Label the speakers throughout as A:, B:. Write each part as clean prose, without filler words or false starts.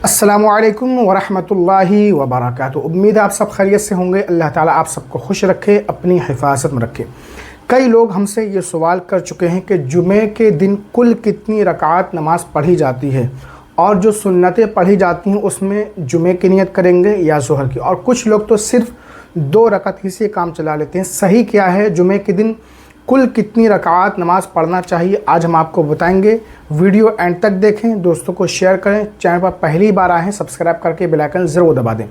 A: अस्सलामुअलैकुम वरहमतुल्लाहि वबरकातुहू। उम्मीद है आप सब खैरियत से होंगे। अल्लाह ताला आप सबको खुश रखे, अपनी हिफाजत में रखे। कई लोग हमसे ये सवाल कर चुके हैं कि जुमे के दिन कुल कितनी रकात नमाज पढ़ी जाती है और जो सुन्नतें पढ़ी जाती हैं उसमें जुमे की नियत करेंगे या ज़ोहर की। और कुछ लोग तो सिर्फ 2 रकात ही से काम चला लेते हैं। सही क्या है, जुमे के दिन कुल कितनी रकात नमाज पढ़ना चाहिए, आज हम आपको बताएंगे। वीडियो एंड तक देखें, दोस्तों को शेयर करें, चैनल पर पहली बार आए हैं सब्सक्राइब करके बेल आइकन ज़रूर दबा दें।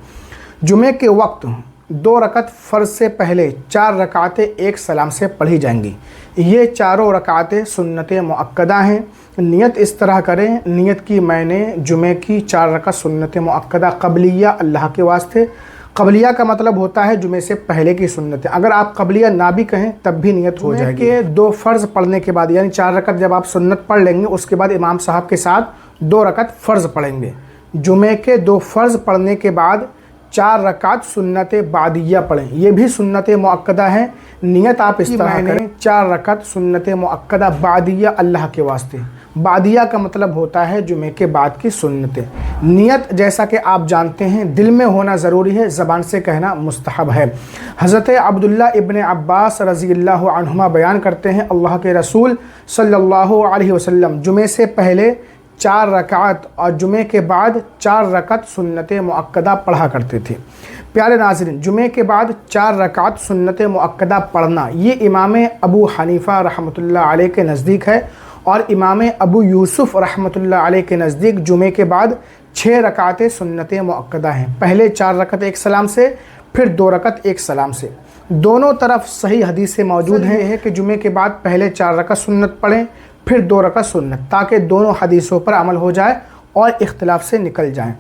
A: जुमे के वक्त 2 रकात फ़र्ज से पहले 4 रकातें एक सलाम से पढ़ी जाएंगी। ये चारों रकातें सुन्नत मुअक्कदा हैं। नियत इस तरह करें, नियत की मैंने जुमे की 4 रकात सुन्नत मुअक्कदा क़ब्लिया अल्लाह के वास्ते। क़ब्लिया का मतलब होता है जुमे से पहले की सुन्नतें। अगर आप क़ब्लिया ना भी कहें तब भी नियत हो जाएगी। के 2 फ़र्ज़ पढ़ने के बाद यानी 4 रकात जब आप सुन्नत पढ़ लेंगे उसके बाद इमाम साहब के साथ 2 रकात फ़र्ज़ पढ़ेंगे। जुमे के 2 फ़र्ज़ पढ़ने के बाद 4 रकात सुन्नत बादिया पढ़ें। ये भी सुन्नत मुअक्कदा है। नियत आप इस तरह करें, 4 रकात सुन्नत मुअक्कदा बादिया अल्लाह के वास्ते। बादिया का मतलब होता है जुमे के बाद की सुन्नतें। नियत जैसा कि आप जानते हैं दिल में होना ज़रूरी है, ज़बान से कहना मुस्तहब है। हज़रत अब्दुल्लाह इब्न अब्बास रज़ियल्लाहु अन्हुमा बयान करते हैं, अल्लाह के रसूल सल्लल्लाहु अलैहि वसल्लम जुमे से पहले 4 रकात और जुमे के बाद 4 रकात सुन्नत मुअक्कदा पढ़ा करते थे। प्यारे नाज़रीन, जुमे के बाद 4 रकात सुन्नत मुअक्कदा पढ़ना ये इमाम अबू हनीफ़ा रहमतुल्लाह अलैह के नज़दीक है और इमाम अबू यूसुफ रहमतुल्लाह अलैह के नज़दीक जुमे के बाद 6 रकातें सुन्नत मुअक्कदा हैं। पहले 4 रकात एक सलाम से, फिर 2 रकात एक सलाम से। दोनों तरफ सही हदीसें मौजूद हैं कि जुमे के बाद पहले 4 रकात सुन्नत पढ़ें, फिर 2 रकात सुन्नत, ताकि दोनों हदीसों पर अमल हो जाए और इख्तिलाफ से निकल जाएं।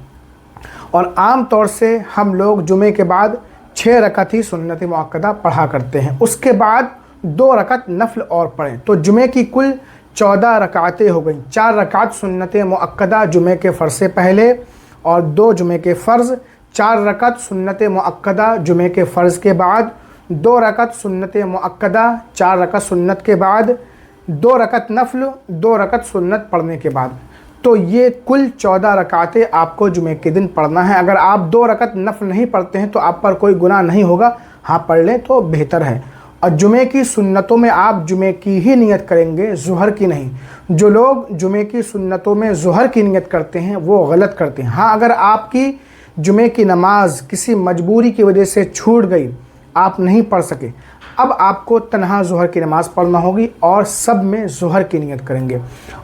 A: और आम तौर से हम लोग जुमे के बाद 6 रकात ही सुन्नत मुअक्कदा पढ़ा करते हैं। उसके बाद 2 रकात नफल और पढ़ें तो जुमे की कुल 14 रकातें हो गई। 4 रकात सुन्नत मुअक्कदा जुमे के फ़र्ज़ से पहले और 2 जुमे के फ़र्ज़, 4 रकात सुन्नत मुअक्कदा जुमे के फ़र्ज़ के बाद, 2 रकात सुन्नत मुअक्कदा 4 रकात सुन्नत के बाद, 2 रकात नफल, 2 रकात सुन्नत पढ़ने के बाद। तो ये कुल 14 रकातें आपको जुमे के दिन पढ़ना है। अगर आप 2 रकात नफल नहीं पढ़ते हैं तो आप पर कोई गुनाह नहीं होगा, हाँ पढ़ लें तो बेहतर है। और जुमे की सुन्नतों में आप जुमे की ही नियत करेंगे, ज़ोहर की नहीं। जो लोग जुमे की सुन्नतों में ज़ोहर की नियत करते हैं वो गलत करते हैं। हाँ, अगर आपकी जुमे की नमाज किसी मजबूरी की वजह से छूट गई, आप नहीं पढ़ सके, अब आपको तन्हा ज़ोहर की नमाज़ पढ़ना होगी और सब में ज़ोहर की नियत करेंगे।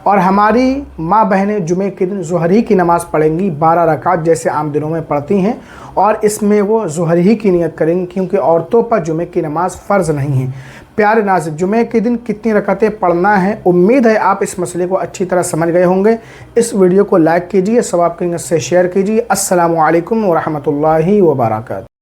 A: और हमारी माँ बहनें जुमे के दिन ज़ोहर ही की नमाज़ पढ़ेंगी 12 रकात जैसे आम दिनों में पढ़ती हैं, और इसमें वो ज़ोहर ही की नियत करेंगी क्योंकि औरतों पर जुमे की नमाज़ फ़र्ज़ नहीं है। प्यारे नाज़रीन, जुमे के दिन कितनी रकातें पढ़ना है, उम्मीद है आप इस मसले को अच्छी तरह समझ गए होंगे। इस वीडियो को लाइक कीजिए, सवाब की नियत से शेयर कीजिए। अस्सलामु अलैकुम वरहमतुल्लाहि वबरकातुहू।